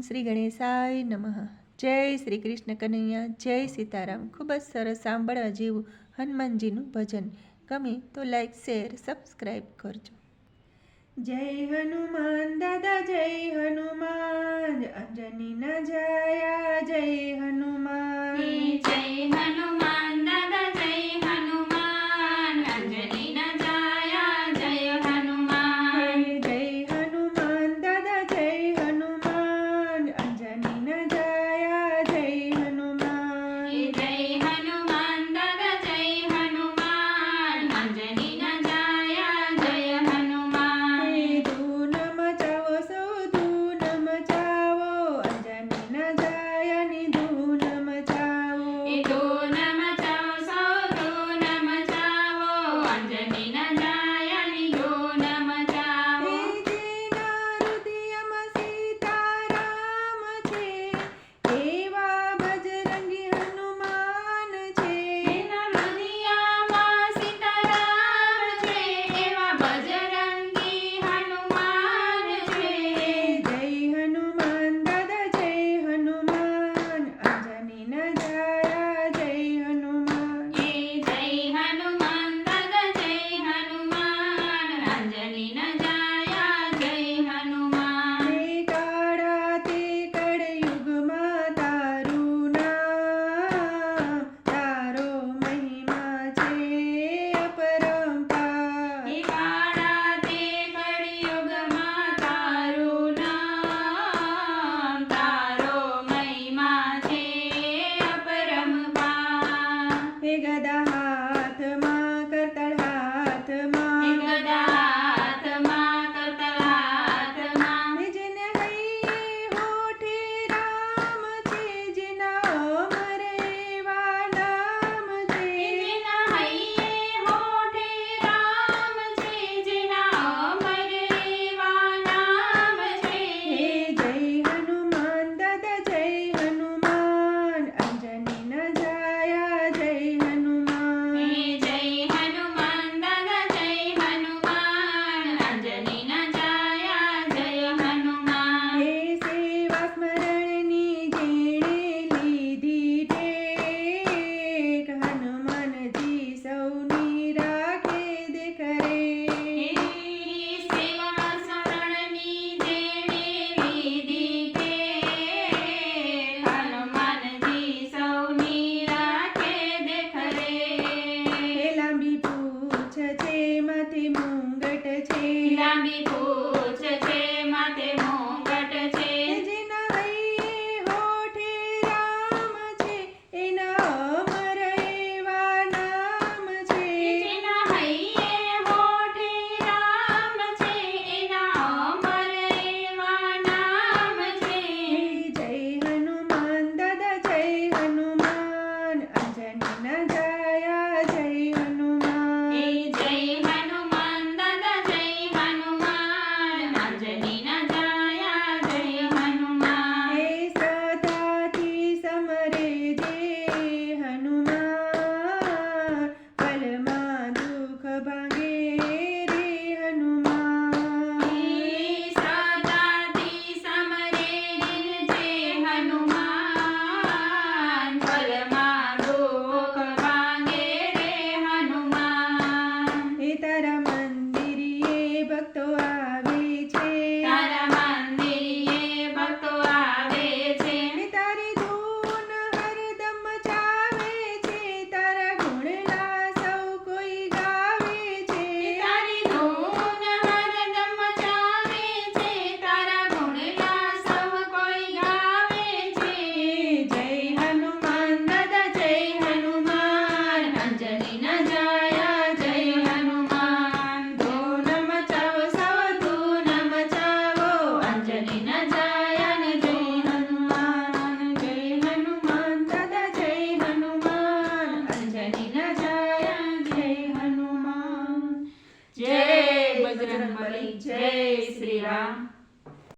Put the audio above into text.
શ્રી ગણેશાય નમઃ. જય શ્રી કૃષ્ણ કનૈયા, જય સીતારામ. ખૂબ જ સરસ સાંભળવા જેવું હનુમાનજીનું ભજન. ગમે તો લાઈક, શેર, સબસ્ક્રાઈબ કરજો. જય હનુમાન દાદા, જય હનુમાન, અંજનીના જાયા, જય હનુમાન. જય હનુમાન દાદા, જય હનુમાન, અંજનીના જાયા, જય હનુમાન. જય હનુમાન દાદા, જય હનુમાન, અંજનીના જાયા, જય હનુમાન. જય હનુમાન દાદા, જય હનુમાન, અંજનીના જાયા, જય હનુમાન. ધૂન મચાવો સૌ, ધૂન મચાવો, અંજનીના જાયાની ધૂન મચાવો. ધૂન મચાવો સૌ, ધૂન મચાવો, અંજનીના જાયાની ધૂન મચાવો. જેના હૃદયમાં સીતારામ છે, એવા બજરંગી હનુમાન છે. એના હૃદયમાં સીતારામ છે, એવા બજરંગી હનુમાન છે. જય હનુમાન દાદા, જય હનુમાન, અંજનીના જાયા, જય હનુમાન. જય હનુમાન દાદા, જય હનુમાન, અંજનીના જાયા, જય હનુમાન. કાળા તે કળયુગમાં તારું નામ, તારો મહિમા છે અપરંપાર. કાળા તે કળિયુગમાં તારું નામ, તારો મહિમા છે અપરંપાર. ગદા હાથમાં, કરતાળ હાથમાં, ગદા હાથમાં, કરતાલ હાથમાં. જેને હૈયે હોઠે રામ છે, જેના અમર એવા નામ છે. જેના હૈયે હોઠે રામ છે, જેના અમર એવા નામ છે. જય હનુમાન દાદા, જય હનુમાન, અંજનીના જાયા, જય હનુમાન. જય હનુમાન દાદા, જય હનુમાન, અંજનીના જાયા, જય હનુમાન. સેવા સ્મરણની જેણે લીધી ટેક, હનુમાનજી સૌની રાખે દેખરેખ. સેવા સ્મરણની જેણે લીધી ટેક, હનુમાનજી સૌની રાખે દેખરેખ. લાંબી પૂછ છે, માથે મુંગટ છે, લાંબી પૂછ છે,